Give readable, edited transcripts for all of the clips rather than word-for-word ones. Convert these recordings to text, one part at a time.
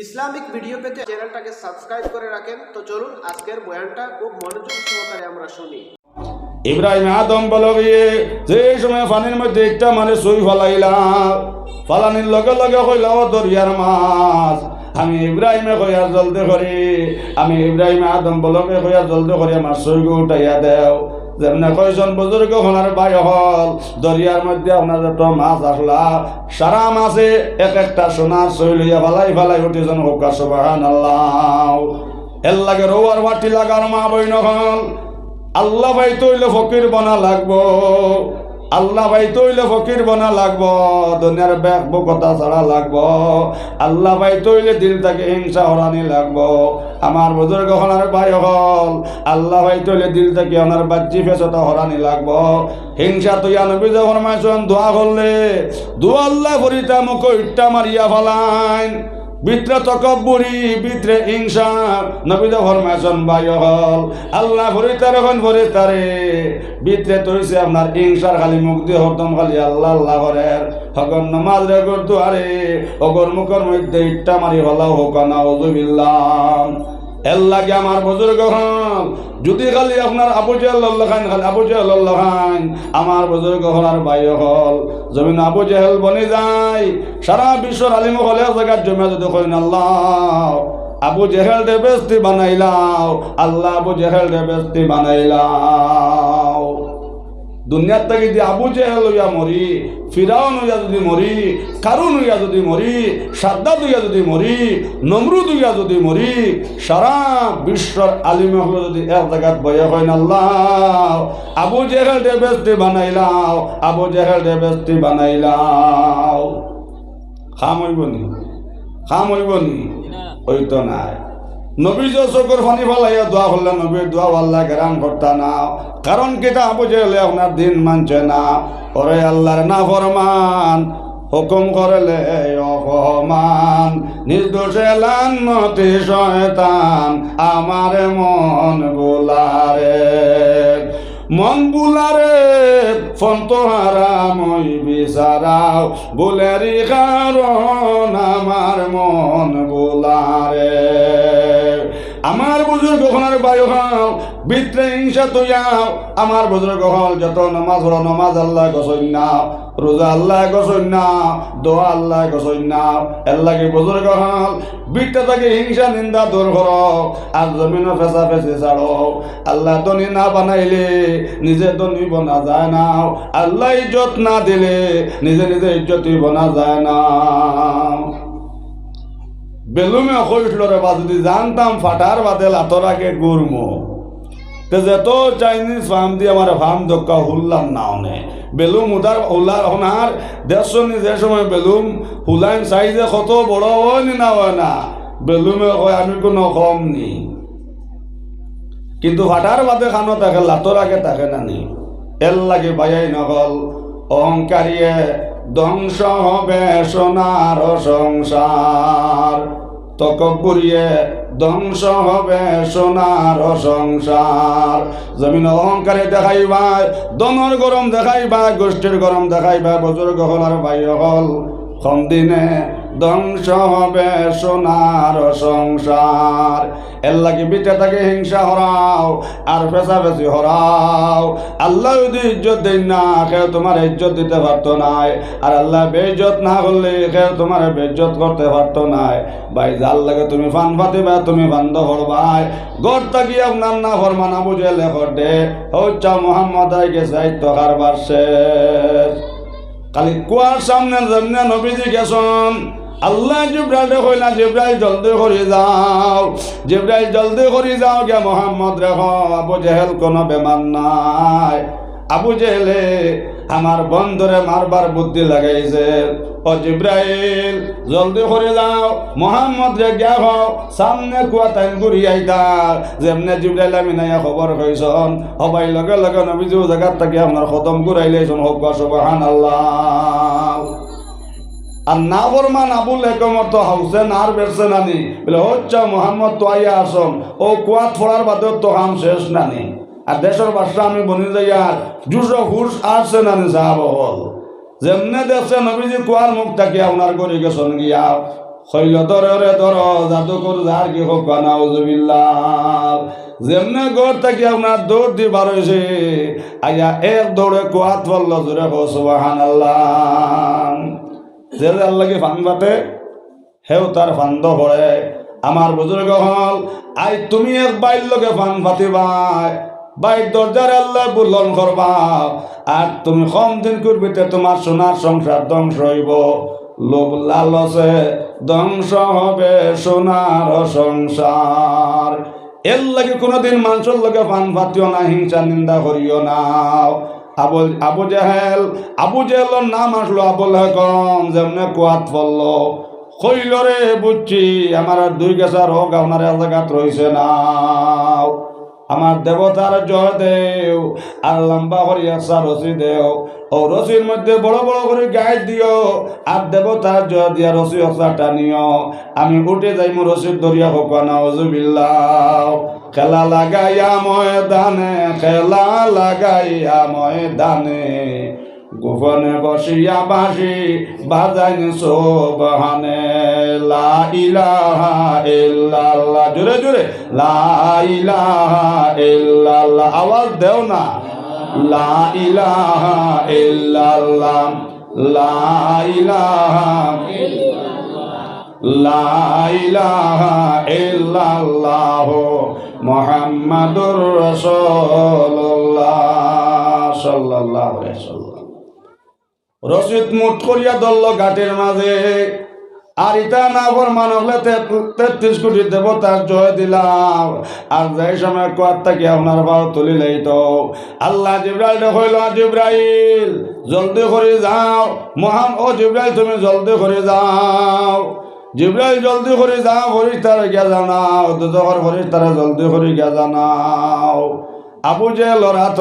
Islamic video পেতে চ্যানেলটাকে subscribe করে রাখেন। তো চলুন আজকের বয়ানটা খুব মনোযোগ সহকারে আমরা শুনি। ইব্রাহিম আদম বলো গিয়ে যে সময় পানির মধ্যে একটা মানে সুই ফলাইলা ফালানির লগে লগে কইলা ও দরিয়ার মাছ আমি ইব্রাহিমে কইয়া জলদি করি আমি ইব্রাহিম আদম বলকে কইয়া জলদি করি আমার সুইকে উঠাইয়া দেও যেমন কয়জন বুজুর্গ হলার বাই হল দরিয়ার মধ্যে আপনার যত মাছ আসলা সারা মাছে এক একটা সোনার সই লইয়া ফালাই উঠিছেন হোক সুবহানাল্লাহ। এর লাগে রোয়ার বাটি লাগার মা বইন হল আল্লাহ ভাই তৈলে ফকির বনা লাগবো আল্লাহ ভাই তৈলে ফকির বনা লাগবো দুনিয়ার ব্যাগ কথা ছাড়া লাগবো আল্লাহ ভাই তৈলে দিল থেকে হিংসা হরানি লাগবো আমার বুজুর্গ হলার ভাই হল আল্লাহ ভাই তৈলে দিল থেকে ওনার বাচ্চি ফেসটা হরানি লাগবো হিংসা তুই নবী যখন মাইছন দোয়া করলে দোয়া আল্লাহ ফরিতা মুখ ইট্টা মারিয়া ফেলাইন ভিতরে তকব্বুরি ভিতরে হিংসা নবীদ ফরমাইছেন ভাই হল আল্লাহ ফরিতার এখন ফরিতারে ভিতরে তৈছে আপনার হিংসার খালি মুখ দিয়ে হরদম খালি আল্লাহ আল্লাহ করেন হগর নামাজ রে করতো আরে অগর মুখের মধ্যে ইট্টা মারি হলাও হোক না উযুবিল্লাহ। এর লাগে আমার বুজুর্গ হল যদি খালি আপনার আবু জেহেল খান খালি আবু জেহেল খান আমার বুজুর্গ হলার ভাই হল জমিন আবু জেহেল বনে যায় সারা বিশ্বর আলিম হলে জায়গার জমে যদি কইন আল্লাহ আবু জেহেল দে বেস্তি বানাইলাও আল্লাহ আবু জেহেল দে বেস্তি বানাইলাও দুনিয়ার থেকে যদি আবু জেহেল হইয়া মরি ফিরাউন হইয়া যদি মরি কারুন হইয়া যদি মরি সাদ্দাত হইয়া যদি মরি নমরুদ হইয়া যদি মরি সারা বিশ্বর আলিম হল যদি এক জায়গাত বয়া হয় না আল্লাহ আবু জেহেল দে বেস্তি বানাইলাও আবু জেহেল দে বেস্তি বানাইলাও খাম হইব নি ওই তো নাই নবী যে চকুর পানি ফলাইয়া দোয়া করলে নবীর দোয়া আল্লাহ গ্রাম করতা না কারণ কেটা আবু জেহেল আপনার দিন মানছে না ওরে আল্লাহর না ফরমান হুকুম করলে অপমান নির্দোষে লান্নতি শয়তান আমার মন বুলারে ফন্তহারা মই বিচারাও বুলেরি কারণ আমার মন বুলারে আমার বুজুর্গ হল বায়ু হল ভিতরে হিংসা তুইয়াও আমার বুজুর্গ হল যত নমাজ হল নমাজ আল্লাহ গছই না রোজা আল্লাহ গছই না দোয়া আল্লাহ গছই না এর লাগে বুজুর্গ হল ভিতরে থেকে হিংসা নিন্দা দূর করো আর জমিন ফেসা ফেসে ছাড়ো আল্লাহ ধনী না বানাইলে নিজে ধনী বনা যায় না আল্লাহ ইজ্জত না দিলে নিজে নিজে ইজ্জতই বনা যায় না। বেলুমে কইছিল রে বা যদি জানতাম ফাটার বাদে লাতর আগে গুরমো তে যেত চাইনিজ ফার্ম দিয়ে আমার ফার্ম দক্কা হুল্লাম না অনে বেলুম উদার হুলার হনার দেশ যে সময় বেলুম হুলাইন সাইজে কত বড় হয় না হয় না বেলুমে কয় আমি কোনো কম নি কিন্তু ফাটার বাদে খানো থাকে লাতর আগে থাকে না নি এর লাগে বাইয়াই নকল অহংকারিয়ে ধ্বংস হবে সোনার সংসার তকব্বুরিয়ে ধ্বংস হবে সোনার সংসার জমিন অহংকারে দেখাইবা দমর গরম দেখাইবা গোষ্ঠীর গরম দেখাইবা বুজুর্গ হলার ভাই হল কম দিনে ধ্বংস হবে সোনার সংসার এর লাগে বিটে তাকে হিংসা হরাও আর পেশাপেশি হরাও আল্লাহ যদি ইজ্জত দেন না কেউ তোমার ইজ্জত দিতে পারতো নাই আর আল্লাহ বেইজ্জত না করলে কেউ তোমার বেইজ্জত করতে পারতো নাই ভাই যার লাগে তুমি ফান ফাতিবা তুমি বান্ধ হরবাই গড় তাকি আপনার না ফরমান আবু জেহেল দে হচ্ছা মোহাম্মদ আইকে সাহিত্য কারবার শেষ খালি কুয়ার সামনে জমিনে নবীজি গেছন আল্লাহ জিব্রাইল কইলা জিব্রাইল জলদি করে যাও জিব্রাইল জলদি করে যাও গে মোহাম্মদ রেখ আবু জেহেল কোনো বেমান নাই আবু জেহেলে আমার বন্ধরে মারবার বুদ্ধি লাগাইছে ও জিব্রাইল জলদি করে যাও মোহাম্মদ রে গিয়া হও সামনে কুয়া টাইম ঘুরি আইতা যেমনে জিব্রাইল আমি নাইয়া খবর কইছন হবাই লগে লগে নবীজি জায়গার থেকে আপনার খতম ঘুরাইলেছন হোক সুবহানাল্লাহ। আর না ফরমান আবুল হেকমর তো হাউসে নার বেরছে নানি বলে হচ্ছে মোহাম্মদ তো আইয়া আসন ও কুয়াত ফোড়ার বাদে তো কাম শেষ নানি আর দেশের বাসা আমি বনি যাইয়ার জুসো হুস আসছে নানি সাহাব হল যেমনে দেখছে নবীজি কুয়ার মুখ তাকিয়া ওনার গড়ি গেছন গিয়া হইল ধরে ধর জাদুকর যার কি হোক নাউজুবিল্লাহ যেমনে ঘর থেকে আপনার দৌড় দি বার হয়েছে আইয়া এক দৌড়ে কোয়াত বলল জোরে হো সুবহানাল্লাহ যে আল্লাহকে ফান বাতে হেও তার ফান্দ পড়ে আমার বুজুর্গ হল আই তুমি এক বাইর লোকে ফান ফাতিবাই বাইর দরজার আল্লাহ বুলন করবা আর তুমি কম দিন করবিতে তোমার সোনার সংসার ধ্বংস হইব লোভ লালসে ধ্বংস হবে সোনার সংসার এর লাগে কোনোদিন মানুষের লোকে ফান ফাতিও না হিংসা নিন্দা করিও না আবু জেহেলের নাম আসলো আবুল হাকম যেমনে কুয়াত পড়ল কইল রে বুঝছি আমার আর 2 গেছার হোক আপনার এলাকাত রয়েছে না আমার দেবতার জয় দেও আর লম্বা করে একটা রশি দেও ও রশির মধ্যে বড় বড় করে গায়ে দিও আর দেবতার জয় দিয়া রশি একটা টানিও আমি উঠে যাইম রশির দরিয়া হোক নাউজুবিল্লাহ খেলা লাগাইয়া ময়দানে গোপনে বসিয়া বাঁশি বাজাইন সোবহানে লা ইলাহা ইল্লাল্লাহ জোরে জোরে লা ইলাহা ইল্লাল্লাহ আওয়াজ দেও না লা ইলাহা ইল্লাল্লাহ লা ইলাহা লা ইলাহা ইল্লাল্লাহ মুহাম্মাদুর রাসূলুল্লাহ সাল্লাল্লাহু আলাইহি ওয়াসাল্লাম রশিদ মুঠ করিয়া দল্ল ঘাটের মাঝে আর ইটা না ফরমান হলে 33 কোটি দেবতার জয় দিলাম আর যাই সময় কোয়াত থাকি আপনার পাও তুলিলেই তো আল্লাহ জিব্রাইল কইল জিব্রাইল জলদি করে যাও ও জিব্রাইল তুমি জলদি করে যাও জিব্রাইল জলদি করে যাও ফরিস্তারে গিয়া জানাও দুজখর ফরিস্তারে জলদি করে গিয়া জানাও আবু জেহেলের হাত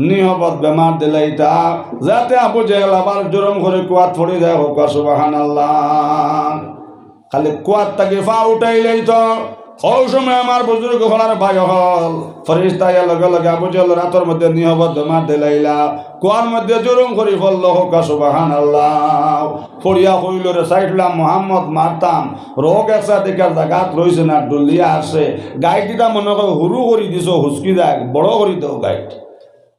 নিহবত বেমার দিলে ইটা যাতে আবু জেহেল আবার জুরম করে কুয়াত পড়ে যায় হোক সুবহানাল্লাহ খালি কুয়াত তাকে ফা উঠাইলেই তো ওই সময় আমার বুজুর্গ হলার ভাই হল ফরিস্তা লগে লগে আবু জেহেলের হাতের মধ্যে নিহবত বেমার দিলাইলা কুয়ার মধ্যে জুরম করে ফেলল হোক সুবহানাল্লাহ ফড়িয়া হইল রে সাইডলাম মোহাম্মদ মারতাম রোগ একসা দেখার জায়গাত রয়েছে না ডুলিয়া আসে গাইটিটা মনে করে হুরু করে দিছ হুসকি যায় বড় করে দেও গাইট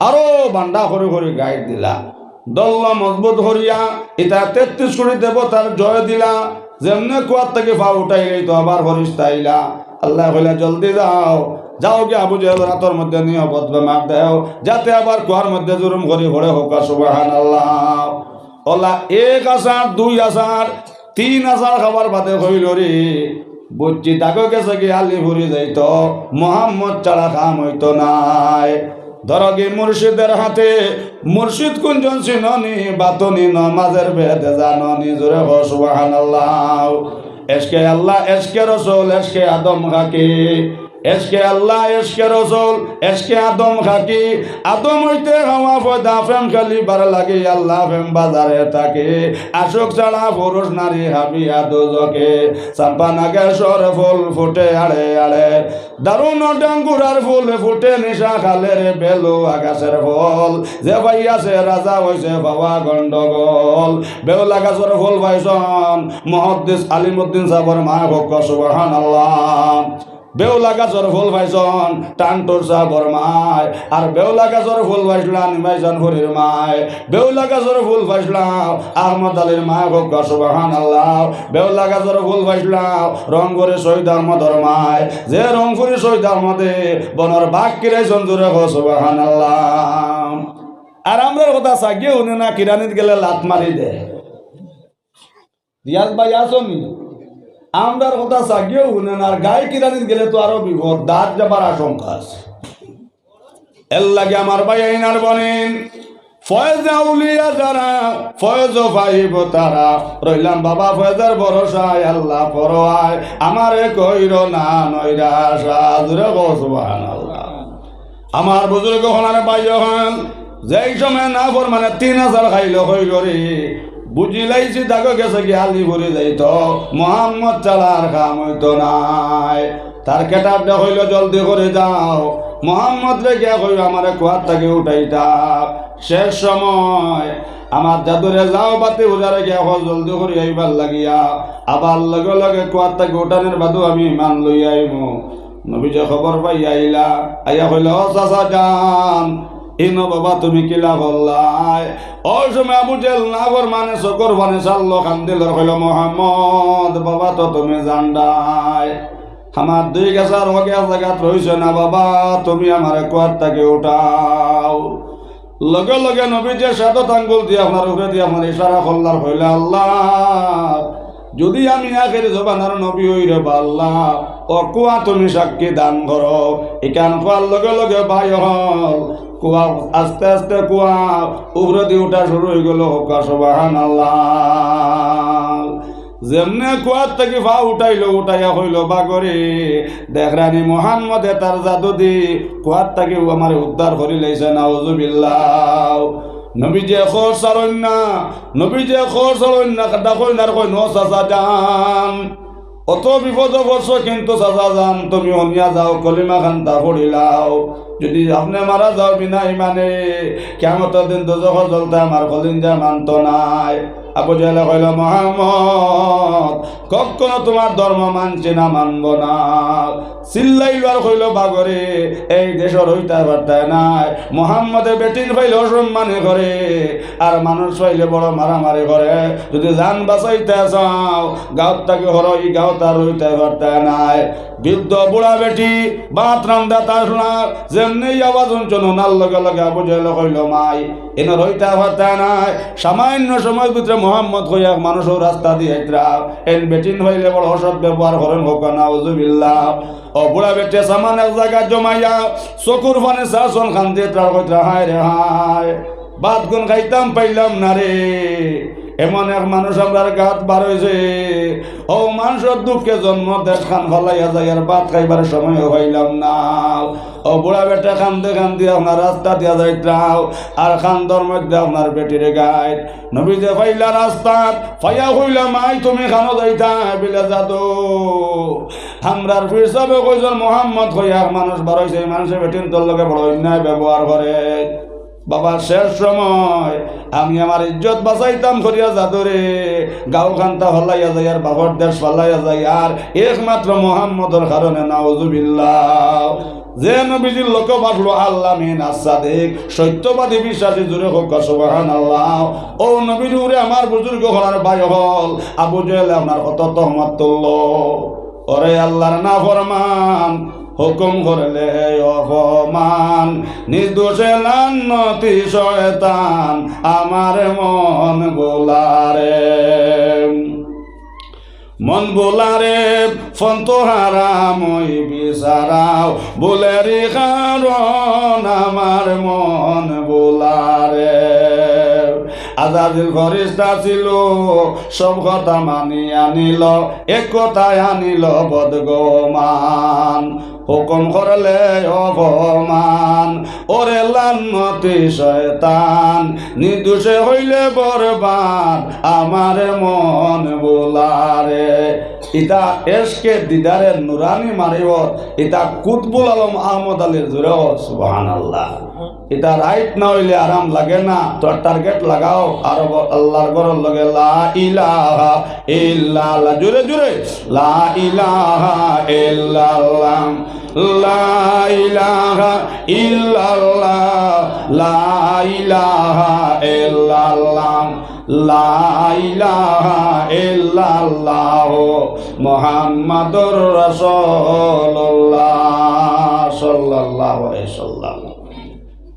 আরো বান্ডা করে করে গাইড দিলা দল্ল মজবুত হরিয়া এটা 33 কোটি দেবতার জয় দিলা যেমনে কুয়ার থেকে পা উঠাই তো আবার ফরিস্তা আইলা আল্লাহ কইলা জলদি যাও গে আবু জেহেলের হাতের মধ্যে নিহবত বেমার দেও যাতে আবার কুয়ার মধ্যে জুরুম করে ভরে হোক সুবহানাল্লাহ ওলা 1000 2000 3000 খাবার বাদে হইল রে বুঝছি তাকে গেছে কি আলি ভরি যাইতো মোহাম্মদ ছাড়া খাম হইতো নাই ধরগে মুর্শিদের হাতে মুর্শিদ কুঞ্জন চিননি বাতনি নমাজের বেদ জাননি জোরে হো সুবহানাল্লাহ এশকে আল্লাহ এশকে রাসূল এশকে আদম খাকি এশকে আল্লাহ এশকে রাসূল এশকে আদম খাকি আদম হইতে হওয়া পয়দা ফেম খালি বার লাগে আল্লাহ ফেম বাজারে থাকে আশোক ছাড়া পুরুষ নারী হাবিয়া দুজকে চাম্পা নাগেশ্বর ফুল ফুটে আড়ে আড়ে দারুণ ডাঙ্গুরার ফুল ফুটে নিশা খালে রে বেলু আকাশের ফল যে ভাই আছে রাজা হইছে বাবা গন্ডগোল বেউলা গাছের ফুল ভাইসন মুহাদ্দিস আলিমউদ্দিন সাহেবের মা হোক সুবহানাল্লাহ বেউলা গাছর ফুল ভাইসন টানটোর সাহেবের মায় আর বেউলা গাছর ফুল ভাইসলা নিমাইজন হরির মায় বেউলা গাছর ফুল ভাইসলা আহমদ আলীর মা হোক সুবহানাল্লাহ বেউলা গাছর ফুল ভাইসলা রংপুরে শহীদ আহমদর মায় যে রংপুরে শহীদ আহমদে বনর বাঘ কিরাইজন জোরে হোক সুবহানাল্লাহ আর আমরার কথা সাগিয়ে উনি না কিরানিত গেলে লাত মারি দে রিয়াজ ভাই আসনি আমরার কথা সাগিয়েও শুনেন আর গায়ে কিরানিত গেলে তো আরো বিপদ দাঁত যাবার আশঙ্কা আছে এর লাগে আমার ভাই আইনার বনেন ফয়েজ আউলিয়া যারা ফয়েজ পাইব তারা রইলাম বাবা ফয়েজের ভরসায় আল্লাহ পরোয়ায় আমারে কইর না নৈরাশা জুড়ে সুবহানাল্লাহ আমার বুজুর্গ হলার ভাই হন যেই সময় না পর মানে 3000 খাইল হইল রে বুঝিলাইছি তাকে গেছে কি আলি ভরে যাইত মোহাম্মদ চালার কাম হইতো নাই। তার কেটাবটা হইল জলদি করে যাও, মোহাম্মদ রে গিয়া কইল আমারে কুয়ার থেকে উঠাইতা। শেষ সময় আমার জাদুরে যাও বাতি উজারে গিয়া জলদি করে আইবার লাগিয়া আবার লগে লগে কুয়ার থেকে উঠানের বাদু আমি ইমান লই আইমু। নবীজে খবর পাই আইলা, আইয়া কইল ও চাচা যান ইনো বাবা তুমি কিলা বললাই। ওই সময় আবু জেল নাগর মানে চকর মানে চাল্লো কান্দিল কইল মোহাম্মদ বাবা তো তুমি জানডাই আমার 2 গাছার হগে জায়গাত রইছে না বাবা, তুমি আমার কুয়ার থেকে উঠাও। লগে লগে নবীজে সাদত আঙ্গুল দিয়ে আপনার উপরে দিয়ে আপনার ইশারা করলার হইলে আল্লাহ যদি আমি আখের জবানার নবী হই রে আল্লাহ ও কুয়া তুমি সাক্ষী দান করো। এখান কুয়ার লগে লগে ভাই হল কুয়া আস্তে আস্তে কুয়া উপরে দিয়ে উঠা শুরু হয়ে গেল। সুবহানাল্লাহ। যেমনে কুয়ার থেকে পা উঠাইলো উঠাইয়া হইল বাগরে দেখরানি মোহাম্মদে তার জাদু দি কুয়ার থেকে আমার উদ্ধার করি লাইছে নাউজুবিল্লাহ। নবীজে খোর সারন্যা নবীজে খোর সারন্যা কাটা কইনার কই নো চাচা যান অত বিপদ বর্ষ কিন্তু চাচা যান তুমি অনিয়া যাও কলিমা খান্তা পড়িলাও। যদি আপনি মারা যাও বিনা ইমানে কিয়ামতের দিন দোজখ জ্বলতে আমার কলিঞ্জা মানত নাই। আবু জেহেল কইল মোহাম্মদ কখনো তোমার ধর্ম মানছি না মানব না। চিল্লাইল আর কইল বাগরে এই দেশের হইতে পারতায় নাই। মোহাম্মদে বেটিন পাইলে অসম্মানে করে আর মানুষ পাইলে বড় মারামারি করে। যদি জান বাঁচাইতে চাও গাঁত তাকে হরই গাঁত আর হইতে পারতায় নাই। বৃদ্ধ বুড়া বেটি বাত রান্দা তার শোনা যেমনি আওয়াজ শুনছেন ওনার লগে লগে আবু জেহেল কইল মাই এনে রইতে পারতায় নাই। সামান্য সময়ের ভিতরে মোহাম্মদ কইয়া মানুষও রাস্তা দিয়ে এন বেটিন হইলে বড় অসৎ ব্যবহার করেন হোক নাউজুবিল্লাহ। ও বুড়া বেটে সামান এক জায়গায় জমাইয়া চকুর ফানে চাষন খান দিয়ে তার কইরা হায় রে হায় বাদ গুণ খাইতাম পাইলাম না রে। এমন এক মানুষ আমার গাত বার হয়েছে ও মানুষের দুঃখে জন্ম দেশ খান ফলাইয়া যায় আর ভাত খাইবার সময় হইলাম না। ও বুড়া বেটা কান্দে কান্দি আপনার রাস্তা দিয়া যাইতাও আর খান্দর মধ্যে আপনার বেটির গাইড নবীজে ফাইলা রাস্তাত ফাইয়া হইলা মাই তুমি খানো যাইতা বিলে যাদো আমরার ফির সবে কইজন মোহাম্মদ হইয়া মানুষ বার হয়েছে মানুষের বেটিন তোর লগে বড় অন্যায় ব্যবহার করে। বাবা শেষ সময় আমি আমার ইজ্জত বাঁচাইতাম করিয়া যাদরে গাঁও খান্তা হলাইয়া যাই আর বাবার দেশ ফলাইয়া যাই আর একমাত্র মোহাম্মদের কারণে নাউজুবিল্লাহ। যে নবীজির লোক বাসলো আল্লাহ মিন আসাদিক সত্যবাদী বিশ্বাসী জুড়ে হোক সুবহানাল্লাহ। ও নবীর উরে আমার বুজুর্গ হলার ভাই হল আবু জেহেল আপনার কত তহমত তুলল। ওরে আল্লাহর নাফরমান হুকুম করলে অপমান নির্দোষে লান্নতি শয়তান আমার মন গোলারে মন বোলারে ফন্ত হারামই বিচারাও বলেরি কারণ আমার মন বোলারে। আজাদিল ফরিস্তা ছিল সব কথা মানি আনিল এক কথায় আনিল বদগমান হুকুম করলে অপমান ওরে লান্নতি শয়তান নির্দোষে হইলে বরবাদ আমার মন বোলারে। ইতা এসকে দিদারের নুরানি মারিব ইতা কুতবুল আলম আহমদ আলীর জুড়ে সুবহানাল্লাহ। এটা রাইট না হইলে আরাম লাগে না তো টার্গেট লাগাও আর আল্লাহর ঘরের লগে লা ইলাহা ইল্লাল্লাহ জোরে জোরে লা ইলাহা ইল্লাল্লাহ লা ইলাহা ইল্লাল্লাহ লা ইলাহা ইল্লাল্লাহ লা ইলাহা ইল্লাল্লাহ মুহাম্মাদুর রাসূলুল্লাহ সাল্লাল্লাহু আলাইহি সাল্লাম।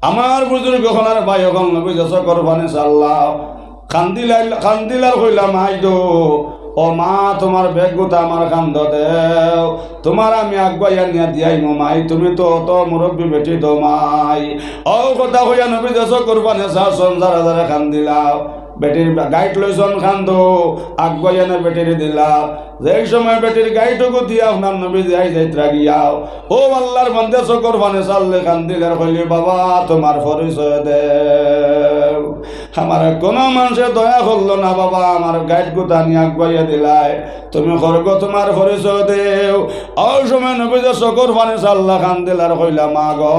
আমার বুজুর্গ হলার ভাই হল নবী যশ করবানে সাল্লাহ খান্দিলার হইলাম আইদো ও মা তোমার বেগ গোটা আমার কান্দ দেও তোমার আমি আগুয়াইয়া নিয়া দিয়াই মাই তুমি তো অত মুরব্বী বেটি তো মাই ও কথা হইয়া নবী যশ করবানে সা সংসার যারা খান্দিলাও বেটির গাইড লইছন খান্দো আগুয়াইয়ানে বেটির দিলা যেই সময় বেটির গাইটুকু দিয়া আপনার নবী যাই যাইত্রা গিয়াও ও আল্লাহর বান্দে চকর পানে চাললে কান্দিলের কইলি বাবা তোমার পরিচয় দে আমার কোনো মানুষে দয়া করলো না বাবা আমার গাইড গুতা নিয়ে আগুয়াইয়া দিলাই তুমি খরগ তোমার পরিচয় দেও ওই সময় নবী যে চকর পানে চাল্লা কান্দিলার কইলা মা গো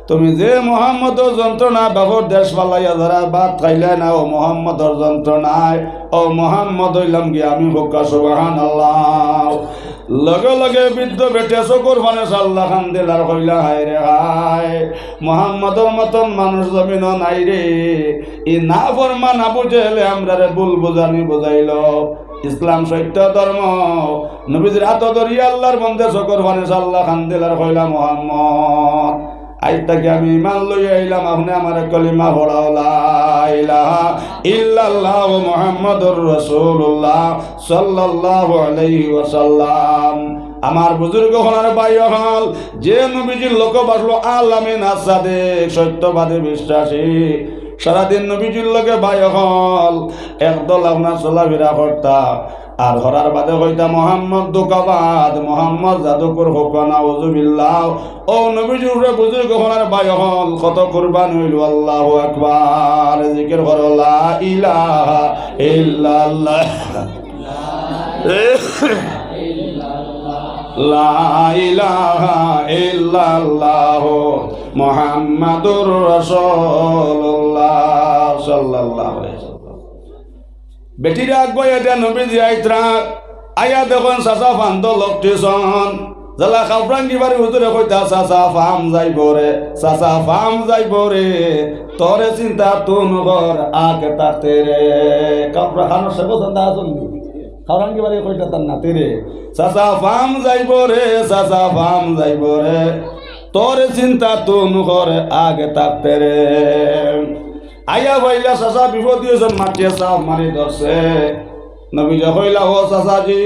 তুমি যে মোহাম্মদর যন্ত্রণা বাবর দেশ পালাইয়া যারা ভাত খাইলে না ও মোহাম্মদর যন্ত্রণায় ও মোহাম্মদ হইলাম কি আমি হোকা সুবহানাল্লাহ লগে লগে বৃদ্ধ বেটে চকুর পানে চাল্লা খান দিলার কইলা হায় রে হায় মোহাম্মদর মতন মানুষ জমিন নাই রে ই না ফরমা না বুঝেলে আমরা রে ভুল বুঝানি বুঝাইল ইসলাম সত্য ধর্ম নবীজির হাত ধরিয়া আল্লাহর বন্দে চকুর পানে চাল্লা খান দিলার কইলা মোহাম্মদ আজ তাকে আমি ইমান লই আইলাম আপনি আমার কলিমা পড়াও লা ইলাহা ইল্লাল্লাহ মুহাম্মাদুর রাসূলুল্লাহ সাল্লাল্লাহু আলাইহি ওয়াসাল্লাম আমার বুজুর্গ হলার ভাই হল যে নবীজির লোক বাসলো আলামিন আসাদিক সত্যবাদী বিশ্বাসী সারাদিন নবীজির লোকে ভাই হল একদল আপনার চলাফেরা করতা আর হরার বাদে কইতা মোহাম্মদ দুকাবাদ মোহাম্মদ জাদুকর হোকা নাউজুবিল্লাহ ও নবীজির উপরে বুজুর্গ হলার ভাই হল কত কুরবান হইল আল্লাহু আকবার জিকির করো লা ইলাহা ইল্লাল্লাহ লা ইলাহা ইল্লাল্লাহ মুহাম্মাদুর রাসূলুল্লাহ সাল্লাল্লাহু আলাইহি ওয়াসাল্লাম বেটিরা আগবয়া দে নবীজি আইত্রা আয়া দেখুন চাচা ফান্দ লকটিছন জালা খাফরাঙ্গি বাড়ি হুজুরে কইতা চাচা ফাম যাইব রে চাচা ফাম যাইব রে তোরে চিন্তা তুন ঘর আগে তাতে রে কাপড় খানো সে পছন্দ আসুন খাওরাঙ্গি বাড়ি কইতা তার নাতি রে চাচা ফাম যাইব রে চাচা ফাম যাইব রে তোরে চিন্তা তুন ঘর আগে তাতে রে আয়া ভাইলা চাচা বিপদ দিয়েছেন মাটিয়ে চাপ মারি ধরছে নবীজা কইলা ও চাচাজি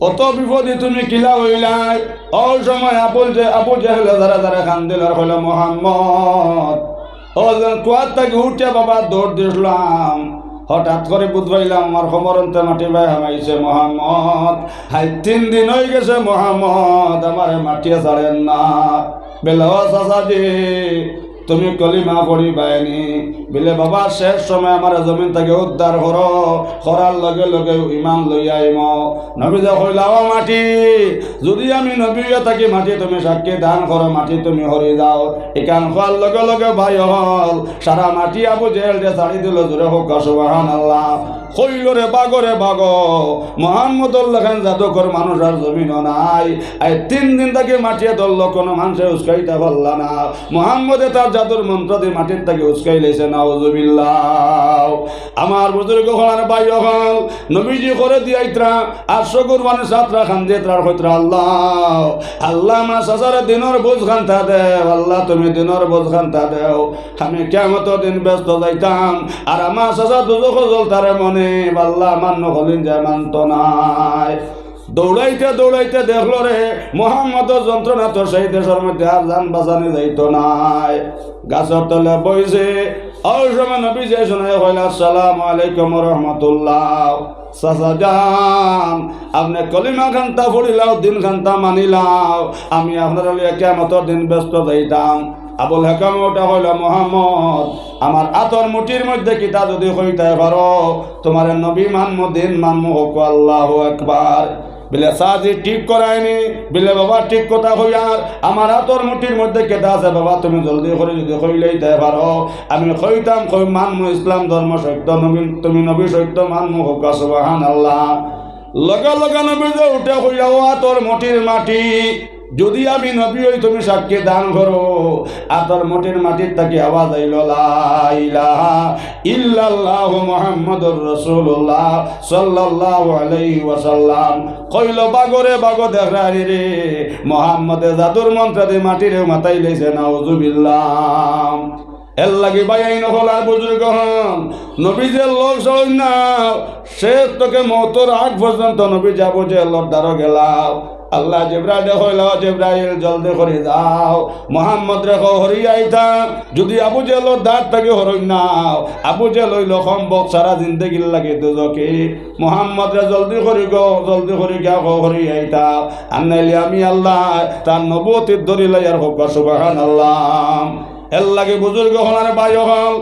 অত বিপদে তুমি কিলা হইলাই ওই সময় আবু জেহেলে যারা যারা খান দিলার কইলা মোহাম্মদ ও কুয়ার থেকে উঠে বাবা দৌড় দিলাম হঠাৎ করে বুঝবাইলাম আমার খবরন্তে মাটি ভাই হামাইছে মোহাম্মদ হাই 3 দিন হয়ে গেছে মোহাম্মদ আমার মাটিয়ে ছাড়েন না বেলা ও চাচাজি তুমি কলিমা পড়ি বাইনি বলে বাবা শেষ সময় আমার জমিন থেকে উদ্ধার করো করার লগে লগে ইমান লই আইম নবীজা কইলা ও মাটি যদি আমি নবীয়া থাকি মাটি তুমি সাক্ষী দান করো মাটি তুমি হরি যাও এখান খোয়ার লগে লগে ভাই হল সারা মাটি আবু জেহেল দিয়ে ছাড়ি দিল জোরে হোক সুবহানাল্লাহ কইল রে বাগরে বাগ মোহাম্মদুর লেখান জাদুকর মানুষ আর জমিন নাই এই 3 দিন থেকে মাটিয়ে ধরল কোনো মানুষে উস্কাইতে পারল না মোহাম্মদে তার জাদুর মন্ত্র দিয়ে মাটির থেকে উস্কাই লেছে নাউজুবিল্লাহ আমার বুজুর্গ হলার ভাই হল নবীজি করে দিয়াইত্রা আর শকুর মানে সাতরা খান দিয়ে ত্রার হইত্রা আল্লাহ আল্লাহ আমার সাসারে দিনের বোঝ খান্তা দেও আল্লাহ তুমি দিনের বোঝ খান্তা দেও আমি কিয়ামত দিন ব্যস্ত যাইতাম আর আমার সাসা দুজখ জ্বলতারে মনে আল্লাহ মান্য হলেন যে মানত নাই দৌড়াইতে দৌড়াইতে দেখলো রে মোহাম্মদের যন্ত্রণা তো সেই দেশের মধ্যে আর যান বাঁচানি যাইতো নাই গাছের তলে বইছে ওই সময় নবী যে শোনায় হইল আসসালামু আলাইকুম রহমতুল্লাহ চাচা যান আপনি কলিমা খান্তা পড়িলাও দিন খান্তা মানিলাও আমি আপনার কিয়ামতের দিন ব্যস্ত যাইতাম আবুল হাকাম ওটা হইল মোহাম্মদ আমার আতর মুঠির মধ্যে কিতা যদি হইতে পারো তোমার নবী মানমু দিন মানমু হোক আল্লাহু আকবার বিলে সাজি ঠিক করায়নি বিলে বাবা ঠিক কথা হইয়ার আমার আতর মুঠির মধ্যে কেটা আছে বাবা তুমি জলদি করে যদি হইলেইতে পারো আমি কইতাম কই মানমু ইসলাম ধর্ম সত্য নবী তুমি নবী সত্য মানমু হোক সুবহানাল্লাহ লগা লগা নবী যে উঠে হইয়াও আতর মুঠির মাটি যদি আমি নবী হই তুমি সাক্ষী দান করো আতর মুঠির মাটির তাকে আওয়াজ আইল লা ইলাহা ইল্লাল্লাহ মুহাম্মাদুর রাসূলুল্লাহ সাল্লাল্লাহু আলাইহি ওয়াসাল্লাম কইল বাগরে বাগ দেখরানি রে মুহাম্মদে জাদুর মন্ত্র দিয়ে মাটিরে মাথায় লইছে নাউজুবিল্লাহ এর লাগি বাইন হল আর বুজুর্গ হন নবী যে লোক সই না সে তোকে মৌতর আগ পর্যন্ত নবী যাবো যে লড়দারও গেলাও আল্লাহ জিব্রাইল কইল জিব্রাইল জলদি করে যাও মুহাম্মদ রে হরি আইতা যদি আবু জেলর দাঁত থেকে হরই নাও আবু জেল হইল সম্ভব সারা জিন্দগির লাগে দুজকে মুহাম্মদ রে জলদি করে গিয়া হরি আইতা আর নাইলে আমি আল্লাহ তার নবুয়তির দরি লাইয়ার হোক সুবহানাল্লাহ। এর লাগে বুজুর্গ হলার বাই হল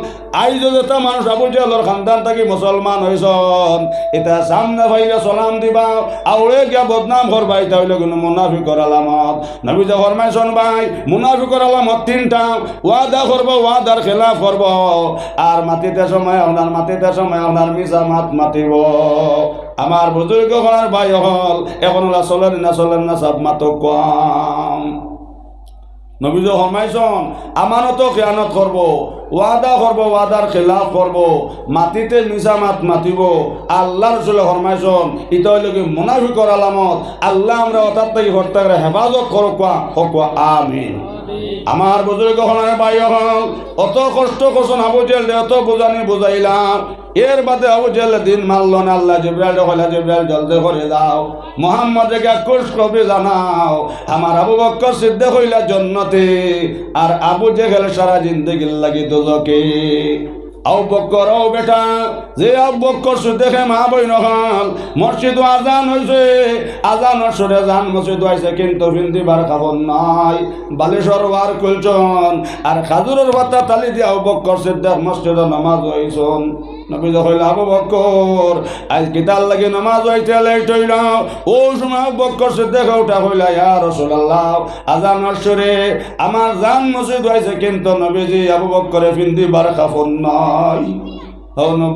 আইজ যেটা মানুষ আবু জেলর খানদান থাকি মুসলমান হইছন এটা সামনে ভাইলে সালাম দিবা আউড়ে গিয়া বদনাম করবাই তাহলে কোনো মুনাফিকর আলামত। নবী যে ফরমাইছেন ভাই মুনাফিকর আলামত তিনটা, ওয়াদা করব ওয়াদার খেলাফ করব আর মাটিতে সময় আপনার মিশা মাতিব। আমার বুজুর্গ হলার ভাই হল এখন ওরা চলেন না সব মাত কম। নবী যে ফরমাইছেন আমানত খেয়ানত করব, ওয়াদা করব ওয়াদার খেলাফ করব, মাটিতে মিশা মাতিব। আল্লাহ রসুলে ফরমাইছেন ইটা হইল কি মুনাফিকর আলামত। আল্লাহ আমরা অর্থাৎ থেকে হত্যাকে হেফাজত করো কোয়া আমিন। আমার বুজুর্গ হলার ভাই হল অত কষ্ট করছেন আবু জেল অত বোঝানি বুঝাইলাম, এর বাদে আবু জেল দিন মারল না। আল্লাহ জিব্রাইল কইলা জিব্রাইল জলদি করে দাও মুহাম্মদ কে খুশ খবর জানাও আমার আবু বকর সিদ্দিক হইলা জান্নাতে আর আবু জেল সারা জিন্দেগি লাগি দোজকে। আবু বকর ও বেটা যে আবু বকর দেখে মা বইন হল মসজিদ আজান হয়েছে, আজানের সুরে জান মসজিদ হয়েছে কিন্তু ফিন্দিবার খাবার নাই, বালেশ্বর ওয়ার কুলছন আর খাজুরের পাতা তালি দিয়ে আবু বকর সিদ্দিক মসজিদ নামাজ হইছন। নবী কইলা আবু বকর আজ কিতাল লাগি নামাজ হইতে লেট হইল। ও সময় আবু বকর সিদ্দিক উঠা কইলা ইয়া রাসূলুল্লাহ আজানের সুরে আমার জান মসজিদ হয়েছে কিন্তু নবীজি আবু বকরে ফিন্দিবার খাবার নাই।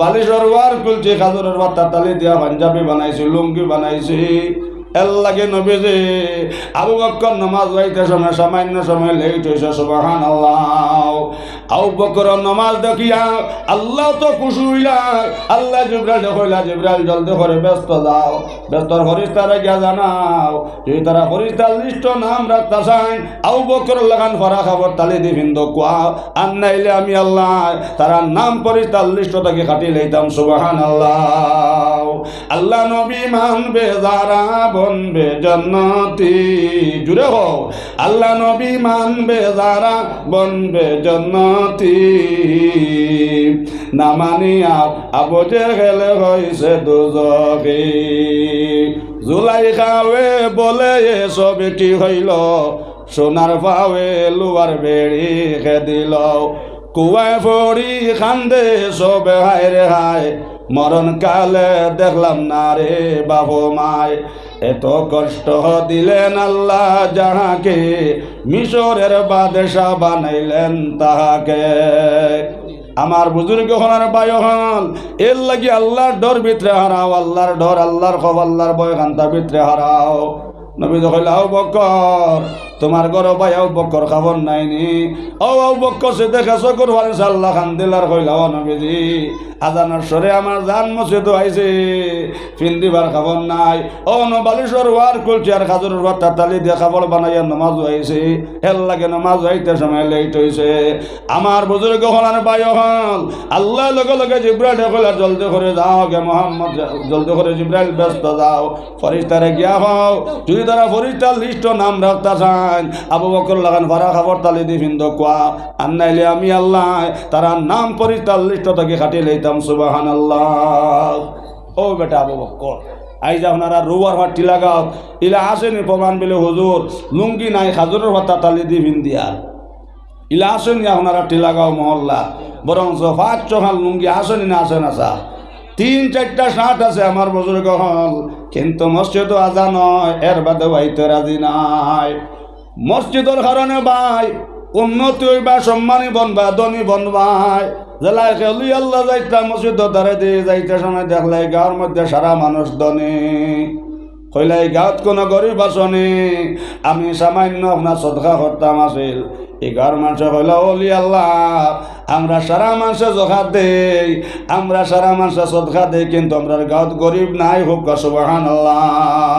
বালিশর ওয়ার কুলছে খাজুরের পাতা তালি দিয়া পাঞ্জাবি বানাইছি লুঙ্গি বানাইছি। এর লাগে নবীজি আবু বকর নামাজ হইতে সময় সামান্য সময় লেট হয়েছে সুবহানাল্লাহ। আবু বকর নামাজ দেখিয়া আল্লাহ তো খুশি হইলা। আল্লাহ জিব্রাইল কইলা জিব্রাইল জলদি করে ব্যস্ত যাও, ব্যস্তর ফরিস্তারে গিয়া জানাও যদি তারা ফরিস্তার লিস্ট নাম রাখতে চান আবু বকর লাগান ফরা খাবার তালি দিবিন তো কোয়া আর নাইলে আমি আল্লাহ তারা নাম ফরিস্তার লিস্ট থেকে কাটি লইতাম সুবহানাল্লাহ। আল্লাহ নবী মানবে যারা বনবে জান্নাতি, জুড়ে হো আল্লাহ নবী মানবে যারা বনবে জান্নাতি, না মানিয়া আবু জেহেল হইছে দুজকে। জুলাই খাওয়ে বলে এসব কি হইল সোনার পাওয়ে লুয়ার বেড়ি খে দিল, কুয়ায় পড়ি খান্দে সব হায় রে হায় মরণ কালে দেখলাম না রে বাবু মায়। এত কষ্ট দিলেন আল্লাহ যাহাকে মিশরের বাদশা বানাইলেন তাহাকে। আমার বুজুর্গ হলার বাই হল এর লাগি আল্লাহর ডর ভিতরে হারাও, আল্লাহর ডর আল্লাহর খব আল্লাহর বয় খান্তা ভিতরে হারাও। নবী কইলা আবু বকর তোমার ঘর ভাই আবু বকর খবর নাইনি। ও আবু বকর সে দেখা চকুর ভারে আল্লাহ খান দিলার কইলা ও নবীজি আজানের সরে আমার জান মসজিদ আইছে ফিন্দিবার খবর নাই। ও বালিশ্বর ওয়ার কুলছে আর খাজুরের পাতা তালি দিয়ে খাবার বানাইয়া নমাজ আইছে, হেল লাগে নমাজ আইতে সময় লেট হয়েছে। আমার বুজুর্গ হলার ভাই হল আল্লাহ লগে লগে জিব্রাইল কইলা জলদি করে যাও গে মোহাম্মদ জলদি করে জিব্রাইল ব্যস্ত যাও ফরিস্তারে গিয়া হও যদি তারা ফরিস্তার লিস্ট নাম রাখতে চান আবু বকর লাগান ভাড়া খাবার তালি দি ফিন্দ কোয়া আর নাইলে আমি আল্লাহ তারা নাম ফরিস্তার লিস্ট থেকে কাটি লইতাম সুবহানাল্লাহ। ও বেটা আবু বকর আইজ আপনারা রুয়ার ভাটি লাগাও ইলা আসেনি প্রমাণ বলে হুজুর লুঙ্গি নাই খাজুরের ভাতা তালি দি ফিন্দিয়া ইলা আসেনি আপনারা টিলাগাঁও মহল্লা বরং পাঁচ ছখান লুঙ্গি আসেনি না আসে না চা 3-4টা শার্ট আছে আমার বুজুর্গ হল কিন্তু মসজিদ আজান নয় এর বাদে বাইতে রাজি নাই। মসজিদের কারণে ভাই উন্নতি হইবা সম্মানী বনবা ধনী বনবাই জেলায় খেলি আল্লাহ যাইতা মসজিদ দ্বারে দিয়ে যাইতে সময় দেখলাই গাঁর মধ্যে সারা মানুষ ধনী কইলাই গাঁত কোনো গরিব আসনি আমি সামান্য আপনার সদকা করতাম আসিল এই গাঁর মানুষে কইল ওলি আল্লাহ আমরা সারা মানুষে জখাত দেই আমরা সারা মানুষে সদকা দেই কিন্তু আমরা গাঁত গরিব নাই হোক সুবহানাল্লাহ।